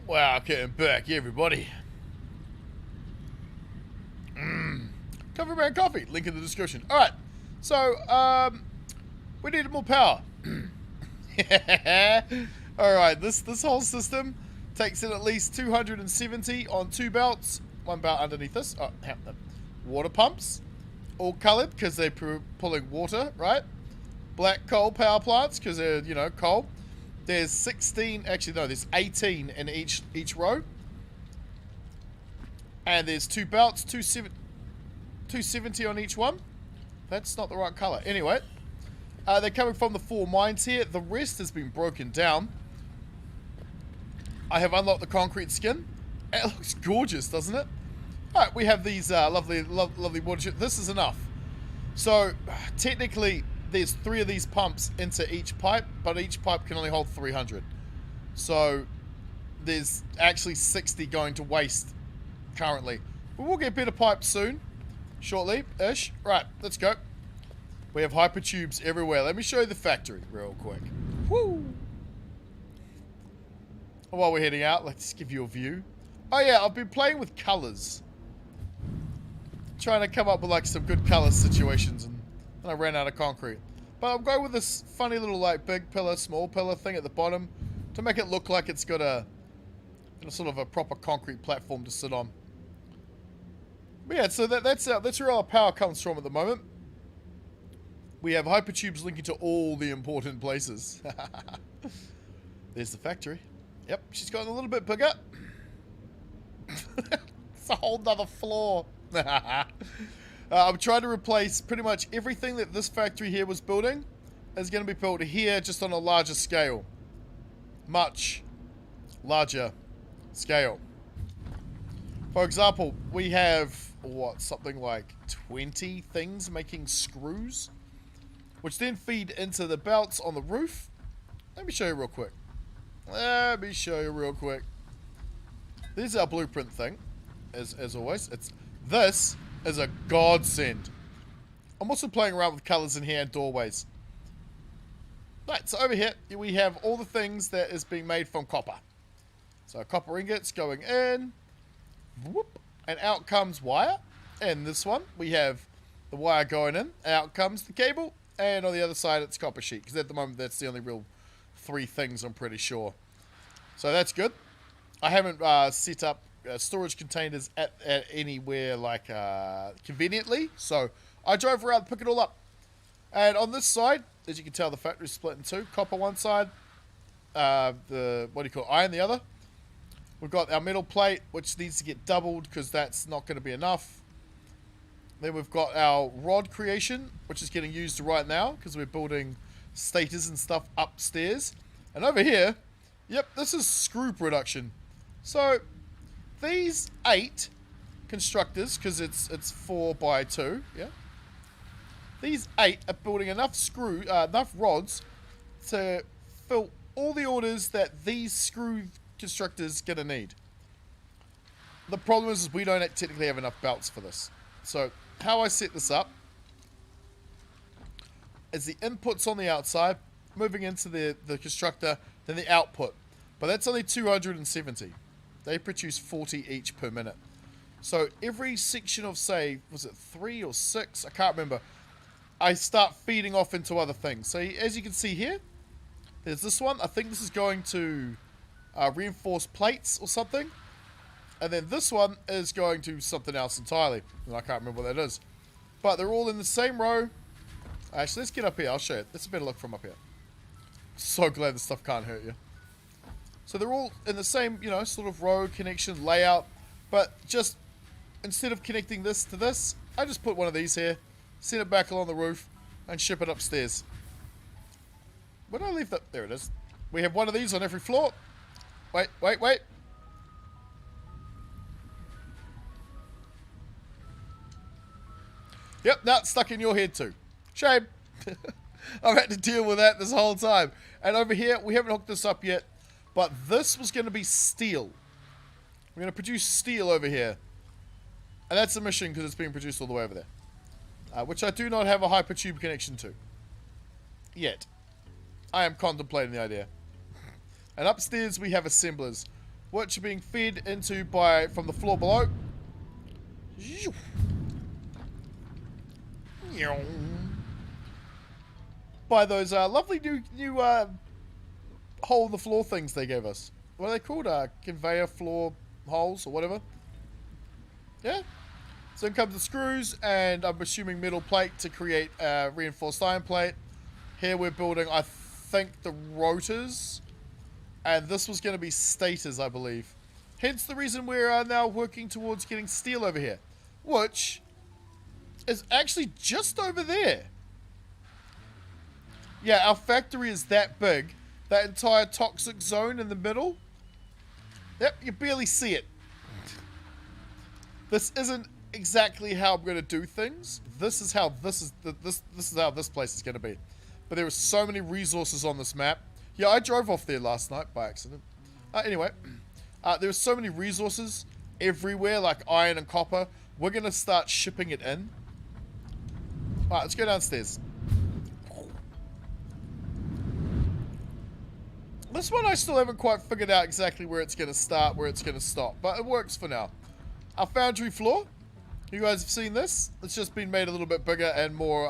Wow, getting back, everybody. Coffee Man Coffee, link in the description. Alright, so, we needed more power. Alright, this whole system takes in at least 270 on 2 belts. 1 belt underneath this. Oh, water pumps. All coloured, because they're pulling water, right? Black coal power plants, because they're, you know, coal. There's 16, actually no, there's 18 in each row. And there's 2 belts, 270 on each one. That's not the right colour. Anyway, they're coming from the 4 mines here. The rest has been broken down. I have unlocked the concrete skin. It looks gorgeous, doesn't it? Alright, we have these lovely water ships. This is enough. So, technically, there's 3 of these pumps into each pipe, but each pipe can only hold 300. So, there's actually 60 going to waste currently. But we'll get better pipes soon. Shortly-ish. Right, let's go. We have hypertubes everywhere. Let me show you the factory real quick. Woo! While we're heading out, let's give you a view. Oh yeah, I've been playing with colours. Trying to come up with like some good colour situations, and I ran out of concrete. But I'm going with this funny little like big pillar, small pillar thing at the bottom to make it look like it's got a sort of a proper concrete platform to sit on. But yeah, so that's where our power comes from at the moment. We have hypertubes linking to all the important places. There's the factory. Yep, she's gotten a little bit bigger. It's a whole nother floor. I'm trying to replace pretty much everything that this factory here was building is going to be built here, just on a larger scale. Much larger scale. For example, we have, what, something like 20 things making screws, which then feed into the belts on the roof. Let me show you real quick. This is our blueprint thing, as always. This is a godsend. I'm also playing around with colours in here and doorways. Right, so over here we have all the things that is being made from copper. So copper ingots going in, whoop, and out comes wire. And this one we have the wire going in, out comes the cable, and on the other side it's copper sheet, because at the moment that's the only real 3 things, I'm pretty sure. So that's good. I haven't set up storage containers at anywhere like conveniently, so I drove around, pick it all up. And on this side, as you can tell, the factory's split in 2. Copper one side, the iron the other. We've got our metal plate, which needs to get doubled because that's not going to be enough. Then we've got our rod creation, which is getting used right now because we're building stators and stuff upstairs. And over here, yep, this is screw production. So these 8 constructors, because it's 4x2, yeah. These 8 are building enough enough rods to fill all the orders that these screw constructors gonna need. The problem is we don't technically have enough belts for this. So how I set this up is the inputs on the outside, moving into the constructor, then the output. But that's only 270. They produce 40 each per minute. So every section of, say, was it 3 or 6? I can't remember. I start feeding off into other things. So as you can see here, there's this one. I think this is going to reinforce plates or something. And then this one is going to something else entirely. And I can't remember what that is. But they're all in the same row. Actually, let's get up here. I'll show you. Let's a better look from up here. So glad this stuff can't hurt you. So they're all in the same, you know, sort of row connection layout. But just, instead of connecting this to this, I just put one of these here, send it back along the roof, and ship it upstairs. Where did I leave that? There it is. We have one of these on every floor. Wait. Yep, now it's stuck in your head too. Shame. I've had to deal with that this whole time. And over here, we haven't hooked this up yet, but this was going to be steel. We're going to produce steel over here. And that's the mission because it's being produced all the way over there. Which I do not have a hypertube connection to. Yet. I am contemplating the idea. And upstairs we have assemblers. which are being fed into from the floor below. By those lovely new hole in the floor things they gave us. What are they called? Conveyor floor holes or whatever. Yeah. So in comes the screws, and I'm assuming metal plate to create reinforced iron plate. Here we're building, I think, the rotors. And this was going to be stators, I believe. Hence the reason we're now working towards getting steel over here. Which is actually just over there. Yeah, our factory is that big. That entire toxic zone in the middle. Yep, you barely see it. This isn't exactly how I'm going to do things. This is how this is how this place is going to be. But there are so many resources on this map. Yeah, I drove off there last night by accident. Anyway, there are so many resources everywhere, like iron and copper. We're going to start shipping it in. Alright, let's go downstairs. This one I still haven't quite figured out exactly where it's going to start, where it's going to stop. But it works for now. Our foundry floor. You guys have seen this. It's just been made a little bit bigger and more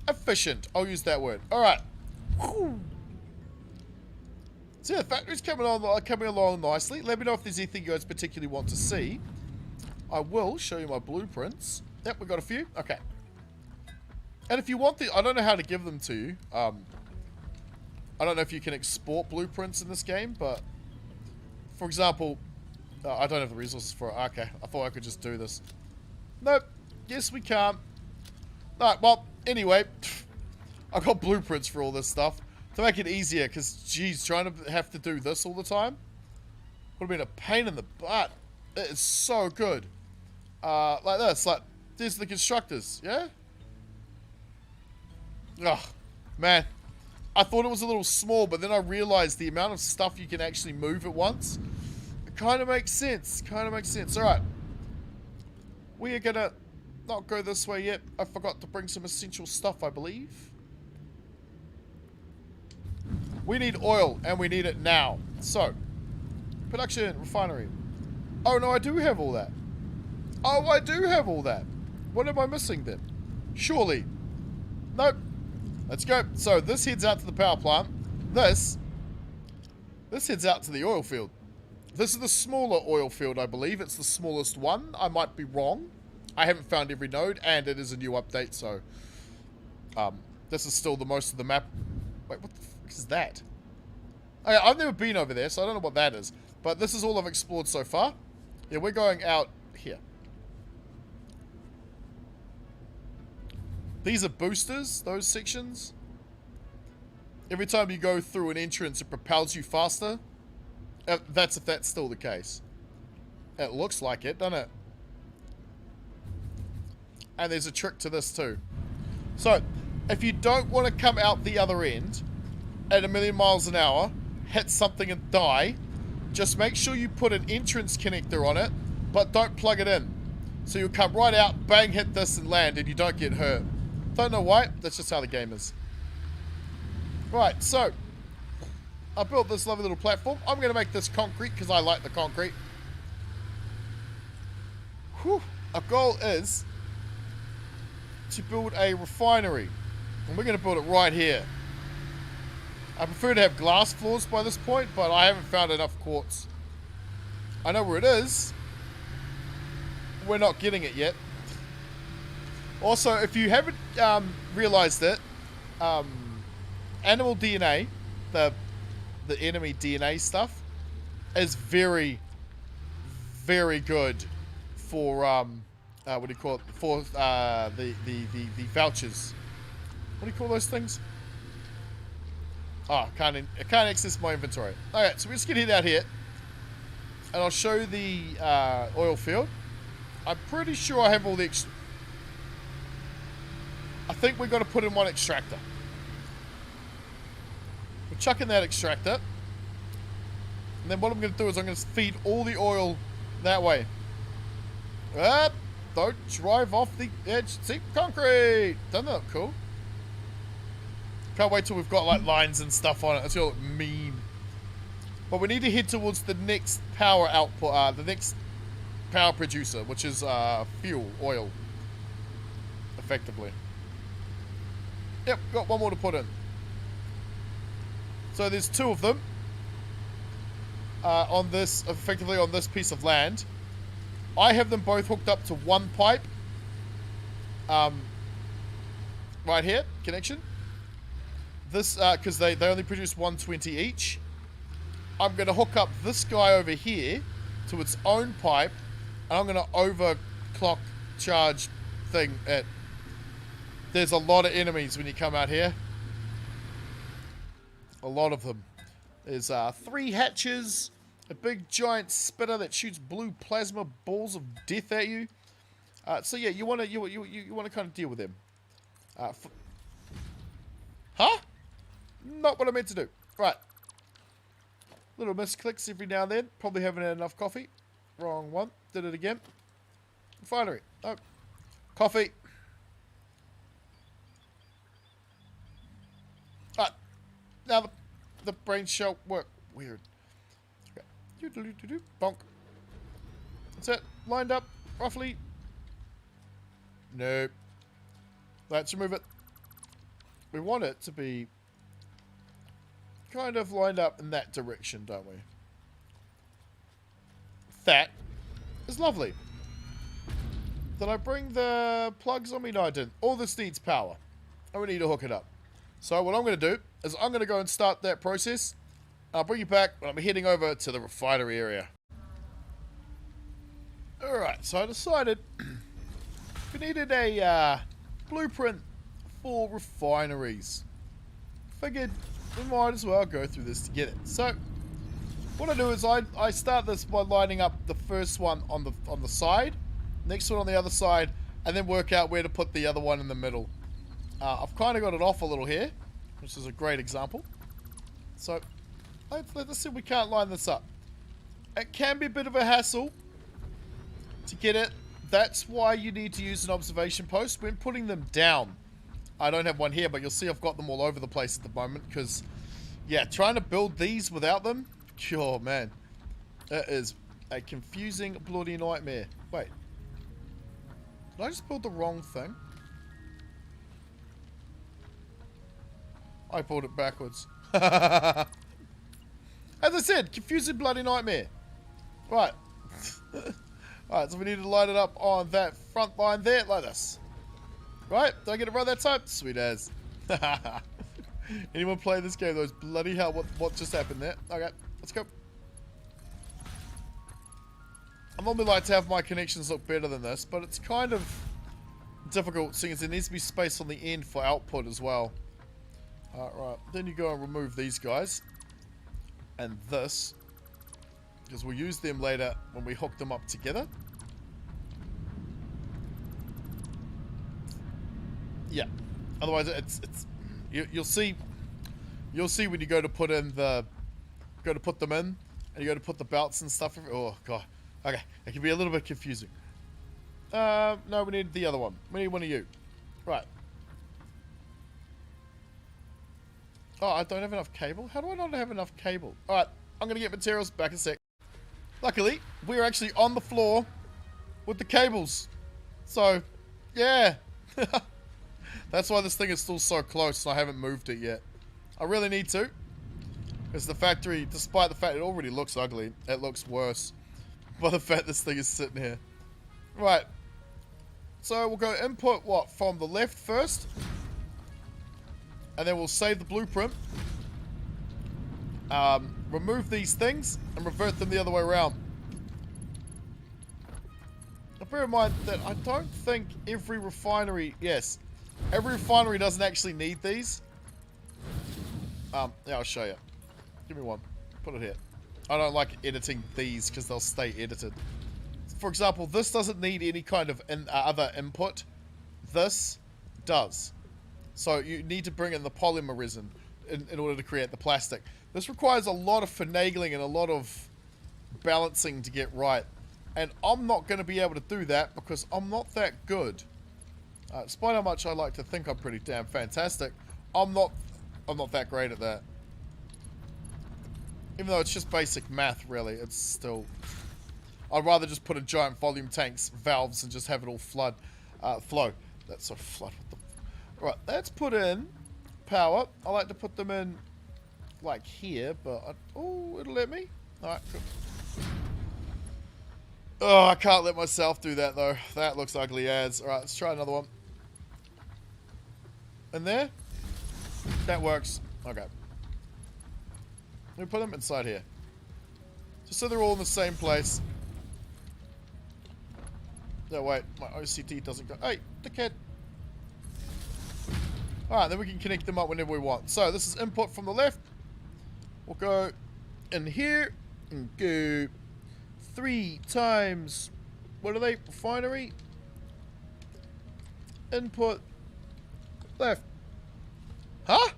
efficient. I'll use that word. Alright. So yeah, the factory's coming along nicely. Let me know if there's anything you guys particularly want to see. I will show you my blueprints. Yep, we got a few. Okay. And if you want I don't know how to give them to you. I don't know if you can export blueprints in this game, but for example, I don't have the resources for it. Okay, I thought I could just do this. Nope. Yes, we can't. Alright, well, anyway, I got blueprints for all this stuff to make it easier, because, geez, trying to have to do this all the time would have been a pain in the butt. It is so good. Like this, like, these are the constructors, yeah? Ugh, man. I thought it was a little small, but then I realized the amount of stuff you can actually move at once. It kind of makes sense. Kind of makes sense. Alright. We are going to not go this way yet. I forgot to bring some essential stuff, I believe. We need oil, and we need it now. So, production, refinery. Oh, no, I do have all that. Oh, I do have all that. What am I missing then? Surely. Nope. Let's go. So this heads out to the power plant. This heads out to the oil field. This is the smaller oil field, I believe. It's the smallest one. I might be wrong. I haven't found every node, and it is a new update, so this is still the most of the map. Wait, what the fuck is that? Okay, I've never been over there, so I don't know what that is. But this is all I've explored so far. Yeah, we're going out here. These are boosters, those sections. Every time you go through an entrance, it propels you faster. That's if that's still the case. It looks like it, doesn't it? And there's a trick to this too. So, if you don't want to come out the other end at 1,000,000 miles an hour, hit something and die, just make sure you put an entrance connector on it, but don't plug it in. So you'll come right out, bang, hit this and land, and you don't get hurt. Don't know why, that's just how the game is. Right, so I built this lovely little platform. I'm going to make this concrete because I like the concrete. Whew. Our goal is to build a refinery. And we're going to build it right here. I prefer to have glass floors by this point, but I haven't found enough quartz. I know where it is. We're not getting it yet. Also, if you haven't realized it, animal DNA, the enemy DNA stuff, is very, very good for what do you call it? For the vouchers. What do you call those things? Oh, I can't access my inventory. Okay, so we're just gonna head out here, and I'll show you the oil field. I'm pretty sure I have all the. I think we've got to put in one extractor. We'll chuck in that extractor. And then what I'm going to do is I'm going to feed all the oil that way. Don't drive off the edge. See, concrete. Doesn't that look cool? Can't wait till we've got like lines and stuff on it. It's going to look mean. But we need to head towards the next power output, the next power producer, which is fuel, oil, effectively. Yep, got one more to put in. So there's 2 of them on this, effectively on this piece of land. I have them both hooked up to one pipe. Right here, connection. This, because they only produce 120 each. I'm going to hook up this guy over here to its own pipe, and I'm going to overclock charge thing it. There's a lot of enemies when you come out here. A lot of them. There's 3 hatches, a big giant spitter that shoots blue plasma balls of death at you. So yeah, you want to kind of deal with them. Huh? Not what I meant to do. Right. Little misclicks every now and then. Probably haven't had enough coffee. Wrong one. Did it again. Refinery. Oh. Coffee. Right. Now the brain shall work. Weird. Okay. Bonk. That's it. Lined up. Roughly. Nope. Let's remove it. We want it to be kind of lined up in that direction, don't we? That is lovely. Did I bring the plugs on me? No, I didn't. All this needs power. And we need to hook it up. So what I'm going to do is I'm going to go and start that process. I'll bring you back when I'm heading over to the refinery area. Alright, so I decided we needed a blueprint for refineries. Figured we might as well go through this to get it. So what I do is I start this by lining up the first one on the side, next one on the other side, and then work out where to put the other one in the middle. I've kind of got it off a little here, which is a great example. So let's see if we can't line this up. It can be a bit of a hassle to get it. That's why you need to use an observation post when putting them down. I don't have one here, but you'll see I've got them all over the place at the moment because, yeah, trying to build these without them, oh man, it is a confusing bloody nightmare. Wait, did I just build the wrong thing? I pulled it backwards. As I said, confusing bloody nightmare. Right. Alright, so we need to line it up on that front line there, like this. Right? Did I get it right that time? Sweet as. Anyone play this game? Those bloody hell, what just happened there? Okay, let's go. I normally like to have my connections look better than this, but it's kind of difficult seeing as there needs to be space on the end for output as well. Right, then you go and remove these guys. And this. Because we'll use them later when we hook them up together. Yeah. Otherwise, you'll see when you go to put in put them in, and you go to put the belts and stuff. Oh god. Okay, it can be a little bit confusing. No, we need the other one. We need one of you. Right. Oh, I don't have enough cable? How do I not have enough cable? Alright, I'm going to get materials back in a sec. Luckily, we're actually on the floor with the cables. So, yeah. That's why this thing is still so close and I haven't moved it yet. I really need to. Because the factory, despite the fact it already looks ugly, it looks worse by the fact this thing is sitting here. Right. So we'll go input, what, from the left first. And then we'll save the blueprint. Remove these things and revert them the other way around. Now bear in mind that I don't think every refinery, yes, every refinery doesn't actually need these. Yeah, I'll show you. Give me one. Put it here. I don't like editing these because they'll stay edited. For example, this doesn't need any kind of other input. This does. So you need to bring in the polymer resin in order to create the plastic. This requires a lot of finagling and a lot of balancing to get right. And I'm not going to be able to do that because I'm not that good. Despite how much I like to think I'm pretty damn fantastic, I'm not that great at that. Even though it's just basic math, really, it's still... I'd rather just put a giant volume tank's valves and just have it all flow. That's sort of flood. What the... Right, let's put in power. I like to put them in like here, but... Oh, it'll let me? Alright, cool. Oh, I can't let myself do that, though. That looks ugly as. Alright, let's try another one. In there? That works. Okay. Let me put them inside here. Just so they're all in the same place. No, wait. My OCD doesn't go... Hey, dickhead. Alright, then we can connect them up whenever we want. So, this is input from the left. We'll go in here and go 3 times... What are they? Refinery? Input. Left. Huh?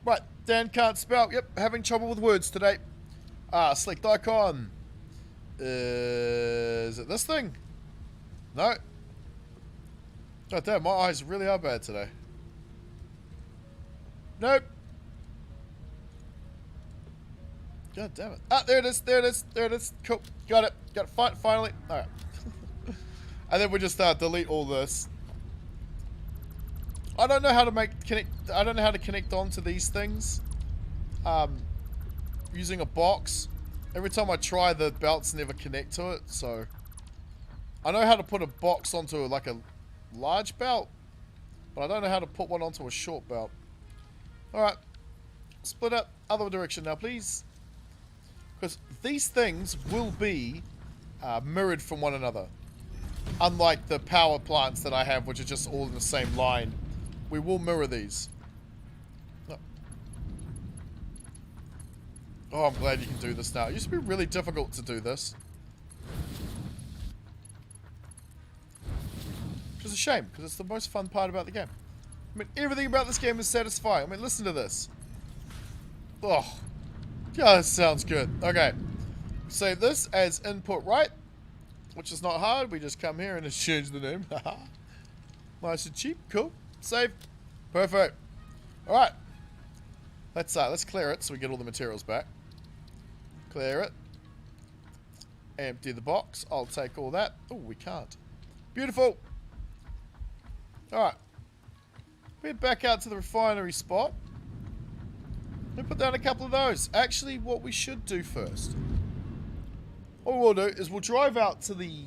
Right, Dan can't spell. Yep, having trouble with words today. Select icon. Is it this thing? No. God damn, my eyes really are bad today. Nope. God damn it. Ah, there it is, there it is, there it is. Cool. Got it. Got it. Finally. Alright. And then we just delete all this. I don't know how to I don't know how to connect onto these things. Using a box. Every time I try, the belts never connect to it, so... I know how to put a box onto like a large belt, but I don't know how to put one onto a short belt. Alright. Split up other direction now, please. Because these things will be mirrored from one another. Unlike the power plants that I have, which are just all in the same line. We will mirror these. No. Oh, I'm glad you can do this now. It used to be really difficult to do this. Which is a shame, because it's the most fun part about the game. I mean, everything about this game is satisfying. I mean, listen to this. Oh. Yeah, this sounds good. Okay. Save this as input right, which is not hard. We just come here and just change the name. Nice and cheap. Cool. Save. Perfect. Alright. Let's clear it so we get all the materials back. Clear it. Empty the box. I'll take all that. Oh, we can't. Beautiful. Alright. Head back out to the refinery spot. Let me put down a couple of those. Actually, what we should do first. What we'll do is we'll drive out to the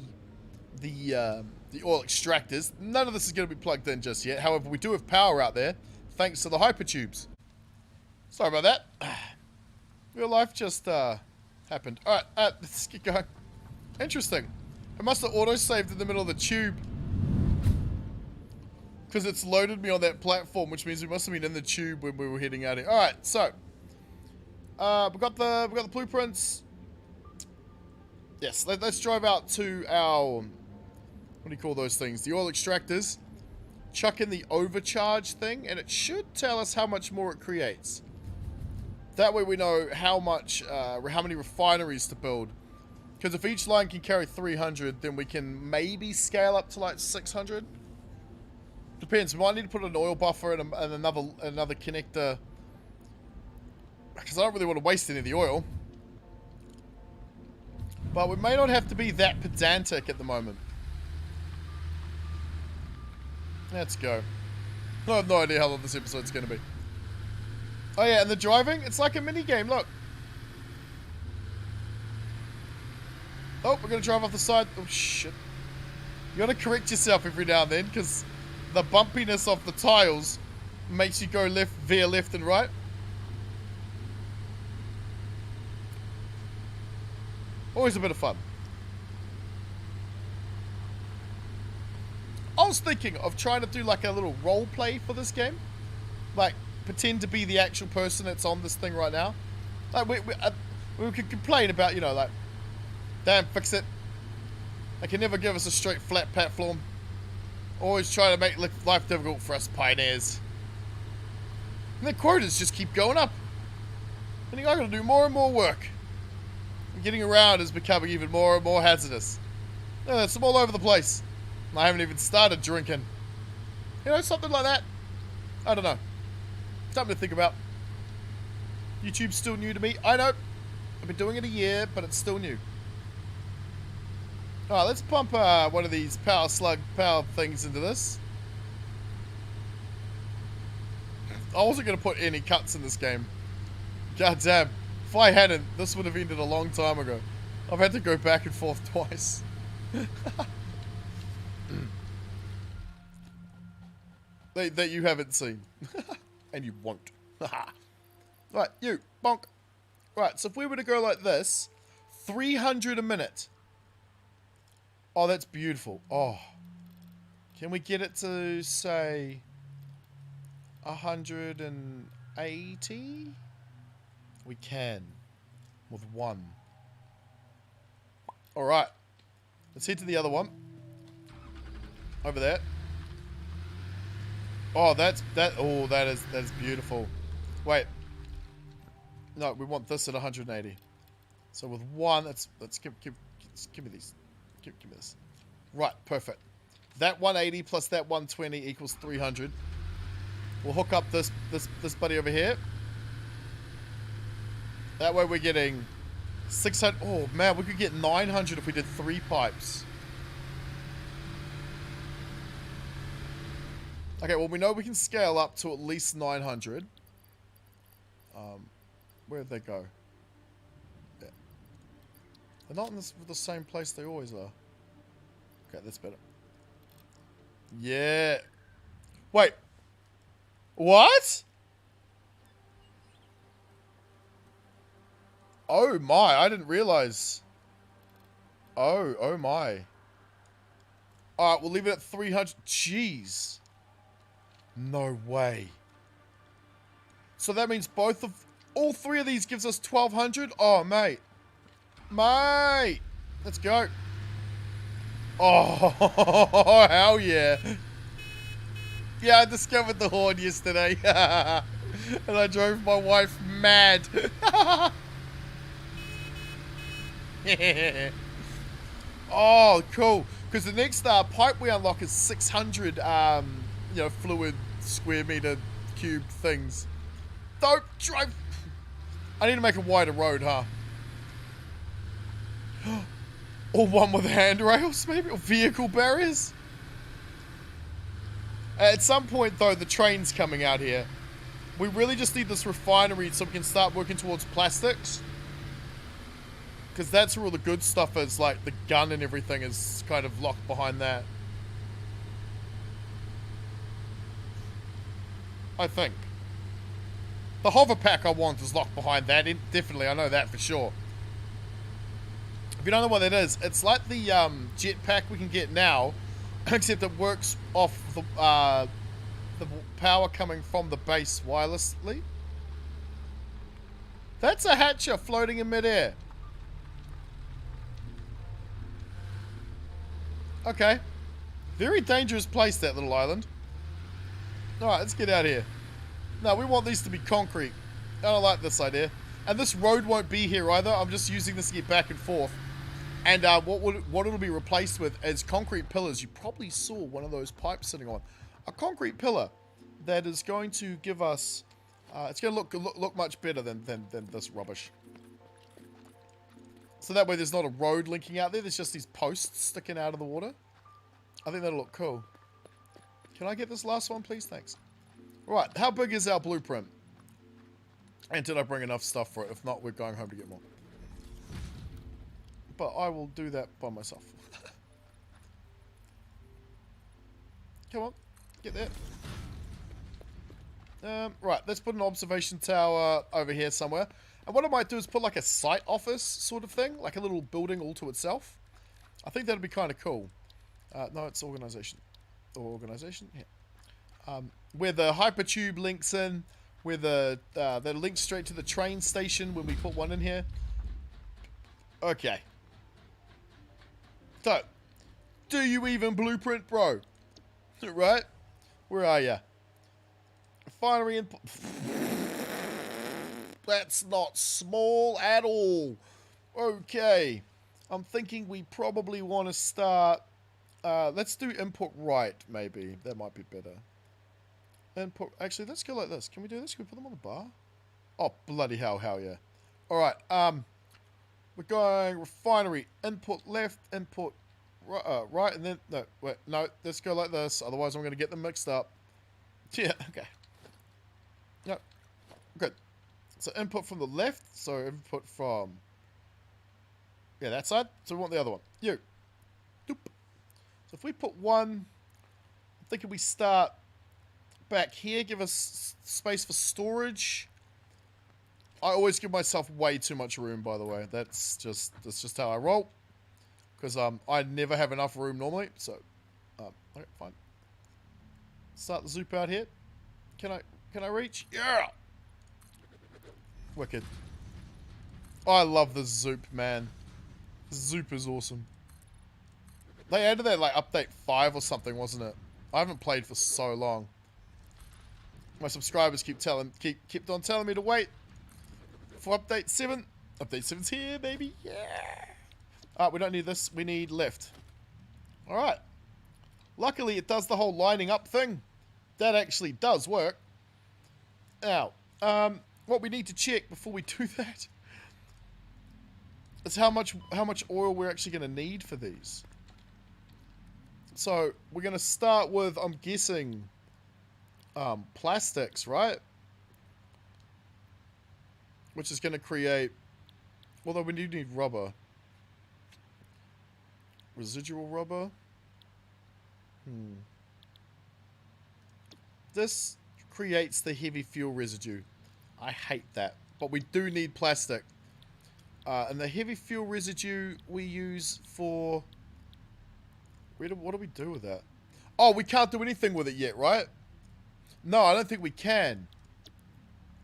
oil extractors. None of this is going to be plugged in just yet. However, we do have power out there, thanks to the hypertubes. Sorry about that. Real life just happened. Alright, let's get going. Interesting. It must have auto-saved in the middle of the tube. Because it's loaded me on that platform, which means we must have been in the tube when we were heading out here. Alright, so. We've got the blueprints. Yes, let's drive out to our... What do you call those things? The oil extractors. Chuck in the overcharge thing, and it should tell us how much more it creates. That way we know how many refineries to build. Because if each line can carry 300, then we can maybe scale up to like 600. Depends. We might need to put an oil buffer and another connector. Because I don't really want to waste any of the oil. But we may not have to be that pedantic at the moment. Let's go. I have no idea how long this episode's going to be. Oh yeah, and the driving, it's like a mini game, look. Oh, we're going to drive off the side. Oh shit. You got to correct yourself every now and then, because the bumpiness of the tiles makes you go veer left and right. Always a bit of fun. I was thinking of trying to do like a little role play for this game. Like, pretend to be the actual person that's on this thing right now. Like, we could complain about, you know, like, damn, fix it. They can never give us a straight flat platform. Always trying to make life difficult for us pioneers. And the quotas just keep going up. I think I gotta do more and more work. And getting around is becoming even more and more hazardous. It's all over the place. I haven't even started drinking. You know, something like that. I don't know. Something to think about. YouTube's still new to me. I know. I've been doing it a year, but it's still new. Alright, let's pump one of these power things into this. I wasn't going to put any cuts in this game. God damn. If I hadn't, this would have ended a long time ago. I've had to go back and forth twice. that you haven't seen. And you won't. Right, you. Bonk. Right, so if we were to go like this, 300 a minute. Oh, that's beautiful. Oh. Can we get it to, say, 180? We can. With one. Alright. Let's head to the other one. Over there. Oh, that's beautiful. Wait. No, we want this at 180. So with one, let's give me these. Give me this. Right, perfect. That 180 plus that 120 equals 300. We'll hook up this buddy over here. That way we're getting 600. Oh man, we could get 900 if we did 3 pipes. Okay, well we know we can scale up to at least 900. Where'd they go? Yeah. They're not in the same place they always are. Okay, that's better. Yeah. Wait. What? Oh my, I didn't realize. Oh my. Alright, we'll leave it at 300. Jeez. No way. So that means all 3 of these gives us 1200? Oh, mate. Mate. Let's go. Oh, hell yeah. Yeah, I discovered the horn yesterday. And I drove my wife mad. Oh, cool. Because the next pipe we unlock is 600, fluid square meter cube things. Don't drive. I need to make a wider road, huh? Or one with handrails, maybe? Or vehicle barriers? At some point, though, the train's coming out here. We really just need this refinery so we can start working towards plastics. Because that's where all the good stuff is, like the gun and everything is kind of locked behind that. I think. The hover pack I want is locked behind that. Definitely, I know that for sure. If you don't know what that is, it's like the jetpack we can get now, except it works off the power coming from the base wirelessly. That's a hatcher floating in midair. Okay. Very dangerous place, that little island. Alright, let's get out of here. No, we want these to be concrete. I don't like this idea. And this road won't be here either. I'm just using this to get back and forth. And what it'll be replaced with is concrete pillars. You probably saw one of those pipes sitting on. A concrete pillar that is going to give us... it's going to look much better than this rubbish. So that way there's not a road linking out there. There's just these posts sticking out of the water. I think that'll look cool. Can I get this last one, please? Thanks. Right, how big is our blueprint? And did I bring enough stuff for it? If not, we're going home to get more. But I will do that by myself. Come on, get there. Right, let's put an observation tower over here somewhere. And what I might do is put like a site office sort of thing, like a little building all to itself. I think that'd be kind of cool. No, it's organization. Organization, yeah. Where the hypertube links in, where that links straight to the train station when we put one in here. Okay. So, do you even blueprint, bro? Right? Where are ya? Refinery and... That's not small at all. Okay. I'm thinking we probably want to start... let's do input right, maybe. That might be better. Input... Actually, let's go like this. Can we do this? Can we put them on the bar? Oh, bloody hell yeah. Alright, we're going refinery, input left, input right, and then, no, wait, no, let's go like this, otherwise I'm going to get them mixed up. Yeah, okay. Yep, good. So input from the left, so input from, yeah, that side, so we want the other one. You. Doop. So if we put one, I'm thinking we start back here, give us space for storage. I always give myself way too much room, by the way. That's just how I roll. Because I never have enough room normally. So, okay, fine. Start the zoop out here. Can I reach? Yeah. Wicked. I love the zoop, man. Zoop is awesome. They added that like update 5 or something, wasn't it? I haven't played for so long. My subscribers kept on telling me to wait for update 7. Update 7's here, baby. Yeah. Alright, we don't need this. We need left. Alright. Luckily, it does the whole lining up thing. That actually does work. Now, what we need to check before we do that is how much oil we're actually going to need for these. So, we're going to start with, I'm guessing, plastics, right? Which is going to create, although we do need rubber. Residual rubber. This creates the heavy fuel residue. I hate that. But we do need plastic. And the heavy fuel residue we use for... what do we do with that? Oh, we can't do anything with it yet, right? No, I don't think we can.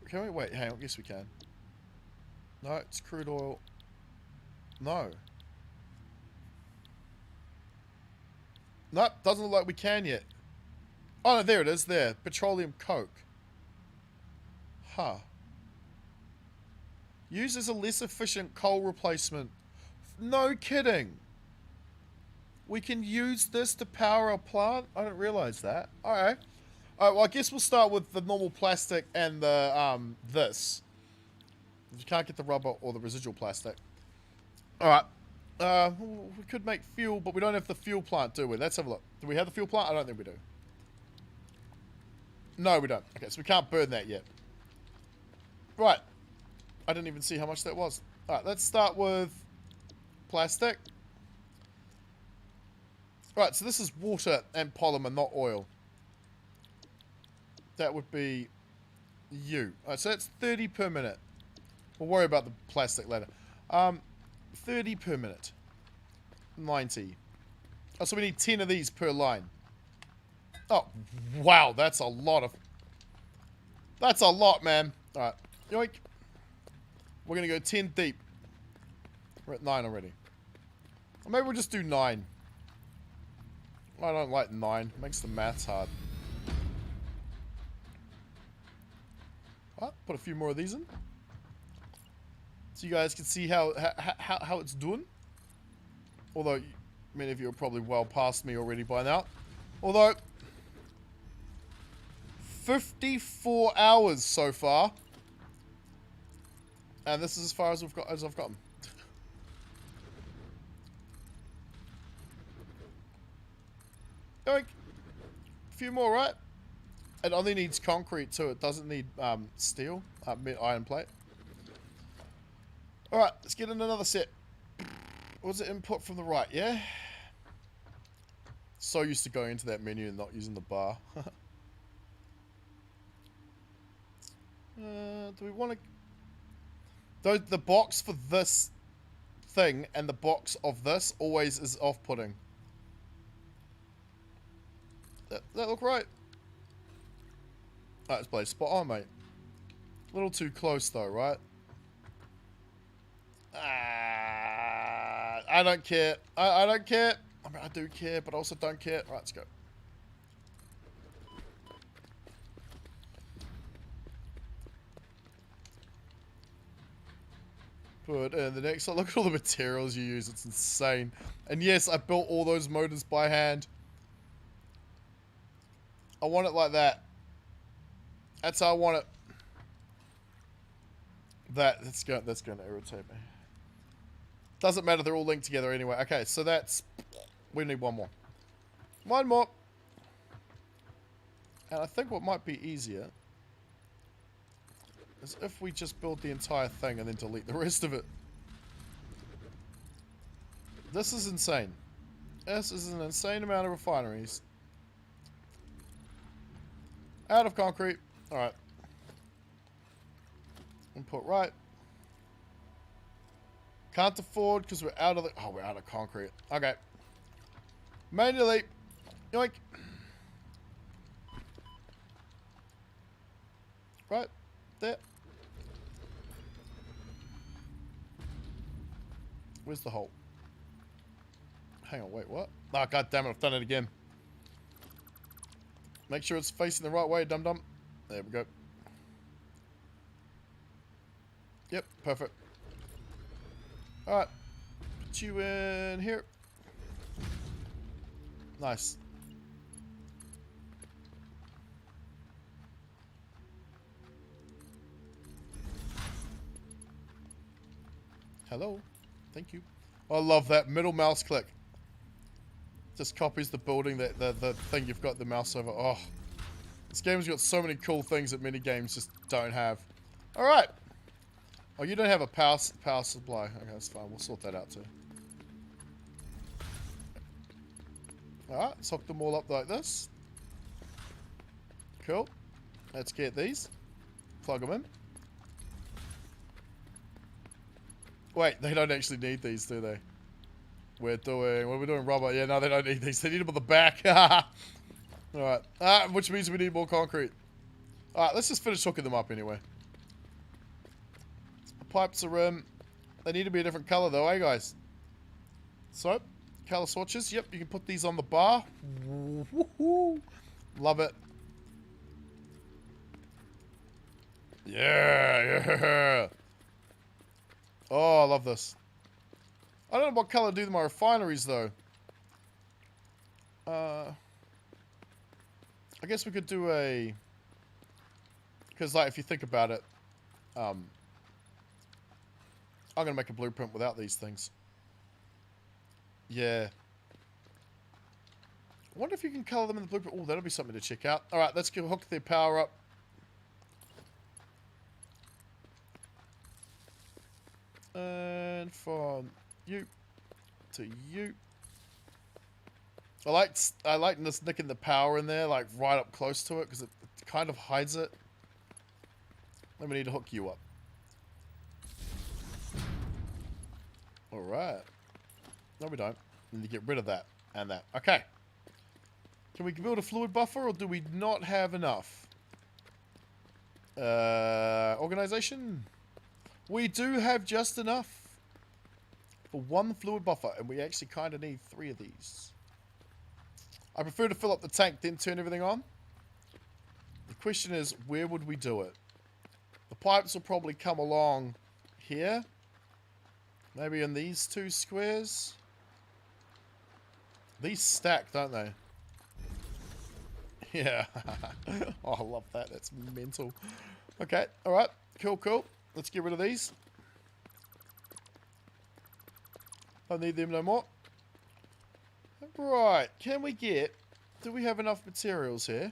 Can we? Wait, hang on. Yes, we can. No, it's crude oil. No. Nope, doesn't look like we can yet. Oh, no, there it is, there. Petroleum coke. Huh. Used as a less efficient coal replacement. No kidding. We can use this to power a plant? I didn't realize that. Alright. Alright, well, I guess we'll start with the normal plastic and the, this. You can't get the rubber or the residual plastic. Alright. We could make fuel, but we don't have the fuel plant, do we? Let's have a look. Do we have the fuel plant? I don't think we do. No, we don't. Okay, so we can't burn that yet. Right. I didn't even see how much that was. Alright, let's start with plastic. Right, so this is water and polymer, not oil. That would be you. Alright, so that's 30 per minute. We'll worry about the plastic later. 30 per minute. 90. Oh, so we need 10 of these per line. Oh, wow, that's a lot of... That's a lot, man. Alright, yoink. We're going to go 10 deep. We're at 9 already. Or maybe we'll just do 9. I don't like 9. It makes the maths hard. What? Put a few more of these in. So you guys can see how it's doing. Although, many of you are probably well past me already by now. Although, 54 hours so far. And this is as far as I've gotten. Yoink. A few more, right? It only needs concrete too. It doesn't need steel, iron plate. Alright, let's get in another set. What was it? Input from the right, yeah? So used to going into that menu and not using the bar. Do we want to... The box for this thing and the box of this always is off-putting. That look right? Alright, let's play spot on, mate. A little too close though, right? I don't care. I don't care. I mean, I do care, but I also don't care. Right, let's go. Put in the next one. Look at all the materials you use. It's insane. And yes, I built all those motors by hand. I want it like that. That's how I want it. That's going to irritate me. Doesn't matter, they're all linked together anyway. Okay, so that's... We need one more. One more. And I think what might be easier is if we just build the entire thing and then delete the rest of it. This is insane. This is an insane amount of refineries. Out of concrete. Alright. Input right. Can't afford because we're out of the... Oh, we're out of concrete. Okay. Manually. Yoink. Right. There. Where's the hole? Hang on, wait, what? Oh, god damn it, I've done it again. Make sure it's facing the right way, dum-dum. There we go. Yep, perfect. Alright. Put you in here. Nice. Hello. Thank you. I love that middle mouse click. Just copies the building, the thing you've got the mouse over. Oh. This game's got so many cool things that many games just don't have. Alright. Oh, you don't have a power supply. Okay, that's fine. We'll sort that out too. Alright, let's hook them all up like this. Cool. Let's get these. Plug them in. Wait, they don't actually need these, do they? What are we doing, rubber? Yeah, no, they don't need these. They need them on the back. Alright. Which means we need more concrete. Alright, let's just finish hooking them up anyway. The pipes are in. They need to be a different color though, eh, guys? So, color swatches. Yep, you can put these on the bar. Woohoo! Love it. Yeah. Oh, I love this. I don't know what color to do my refineries, though. I guess we could do a... Because, like, if you think about it, I'm going to make a blueprint without these things. Yeah. I wonder if you can color them in the blueprint. Oh, that'll be something to check out. Alright, let's go hook their power up. And from you to you. I like this nicking the power in there, like right up close to it, because it kind of hides it. Then we need to hook you up. Alright. No, we don't. We need to get rid of that and that. Okay. Can we build a fluid buffer, or do we not have enough? Organization? We do have just enough for one fluid buffer, and we actually kind of need 3 of these. I prefer to fill up the tank, then turn everything on. The question is, where would we do it? The pipes will probably come along here. Maybe in these 2 squares. These stack, don't they? Yeah. Oh, I love that. That's mental. Okay, alright. Cool, cool. Let's get rid of these. Don't need them no more. Right, can we get... Do we have enough materials here?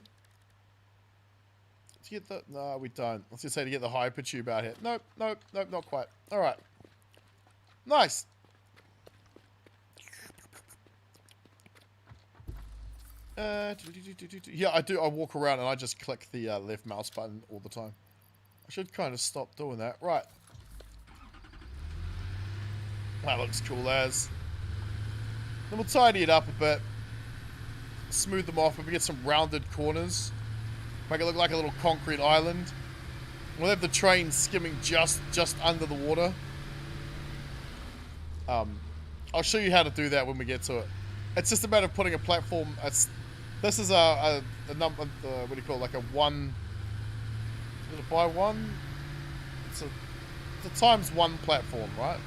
To get the... No, we don't. I was going to say to get the hyper tube out here. Nope, nope, nope, not quite. Alright. Nice. Yeah, I do. I walk around and I just click the left mouse button all the time. I should kind of stop doing that. Right. That looks cool as. Then we'll tidy it up a bit. Smooth them off. Maybe get some rounded corners. Make it look like a little concrete island. We'll have the train skimming just under the water. I'll show you how to do that when we get to it. It's just a matter of putting a platform. This is a number. What do you call it? Like a 1. Is it a by 1? It's a times 1 platform, right?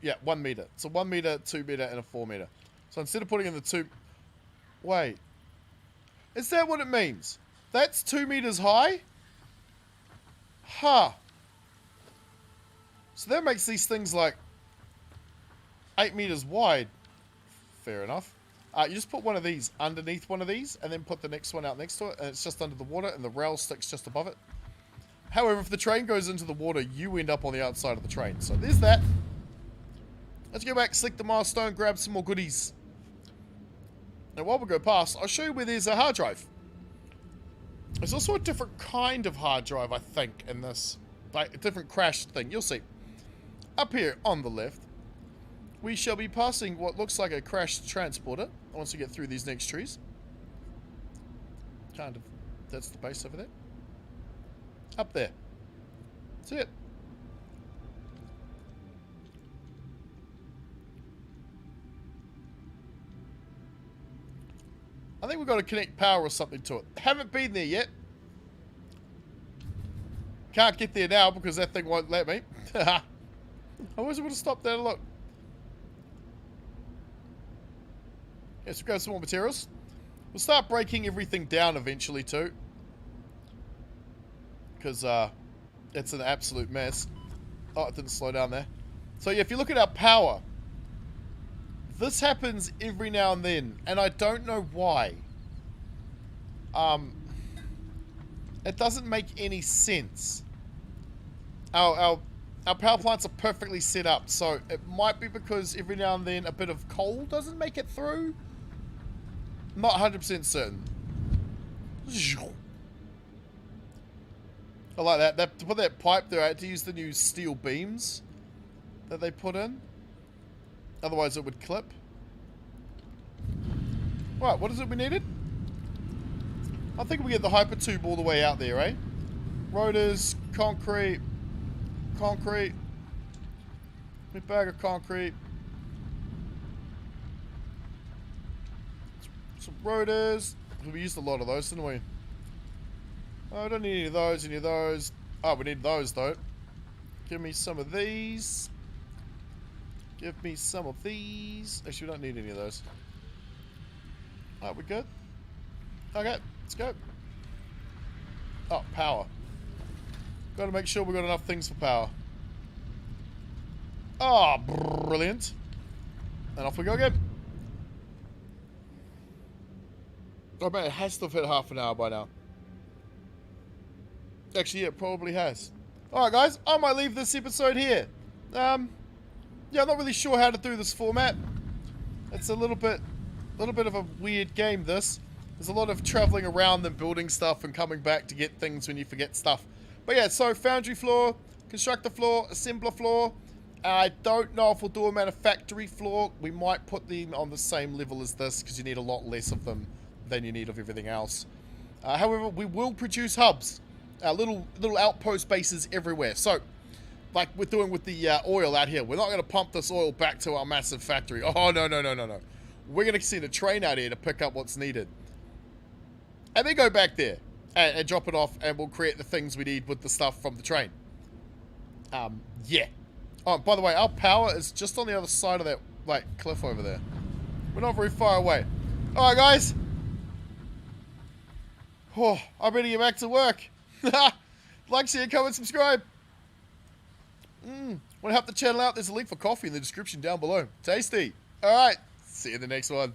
Yeah, 1 meter. It's a 1 meter, 2 meter, and a 4 meter. So instead of putting in the 2... Wait. Is that what it means? That's 2 meters high? Huh. So that makes these things like 8 meters wide. Fair enough. You just put one of these underneath one of these, and then put the next one out next to it, and it's just under the water, and the rail sticks just above it. However, if the train goes into the water, you end up on the outside of the train. So there's that. Let's go back, select the milestone, grab some more goodies. Now, while we go past, I'll show you where there's a hard drive. There's also a different kind of hard drive, I think, in this. Like, a different crashed thing. You'll see. Up here, on the left, we shall be passing what looks like a crashed transporter once we get through these next trees. Kind of. That's the base over there. Up there. That's it. I think we've got to connect power or something to it. Haven't been there yet. Can't get there now because that thing won't let me. I always would have stopped there and look. Yes, we've got some more materials. We'll start breaking everything down eventually too. Because it's an absolute mess. Oh, it didn't slow down there. So yeah, if you look at our power, this happens every now and then, and I don't know why. It doesn't make any sense. Our power plants are perfectly set up, so it might be because every now and then a bit of coal doesn't make it through. Not 100% certain. I like that. To put that pipe there, I had to use the new steel beams that they put in. Otherwise it would clip. Right, what is it we needed? I think we get the hyper tube all the way out there, eh? Rotors, concrete, a bag of concrete, some rotors. We used a lot of those, didn't we? Oh, I don't need any of those, Oh, we need those though. Give me some of these. Give me some of these. Actually, we don't need any of those. Alright, we're good. Okay, let's go. Oh, power. Got to make sure we've got enough things for power. Oh, brilliant. And off we go again. I bet it has to have hit half an hour by now. Actually, yeah, it probably has. Alright, guys, I might leave this episode here. Yeah, I'm not really sure how to do this format. It's a little bit of a weird game, this. There's a lot of traveling around and building stuff and coming back to get things when you forget stuff. But yeah, so foundry floor, constructor floor, assembler floor. I don't know if we'll do a manufactory floor. We might put them on the same level as this because you need a lot less of them than you need of everything else. However, we will produce hubs. Little outpost bases everywhere. So, like we're doing with the oil out here. We're not going to pump this oil back to our massive factory. Oh, no. We're going to send a train out here to pick up what's needed. And then go back there and drop it off, and we'll create the things we need with the stuff from the train. Yeah. Oh, by the way, our power is just on the other side of that, like, cliff over there. We're not very far away. Alright, guys. Oh, I'm ready to get back to work. Like, share, comment, subscribe. Want to help the channel out? There's a link for coffee in the description down below. Tasty. Alright, see you in the next one.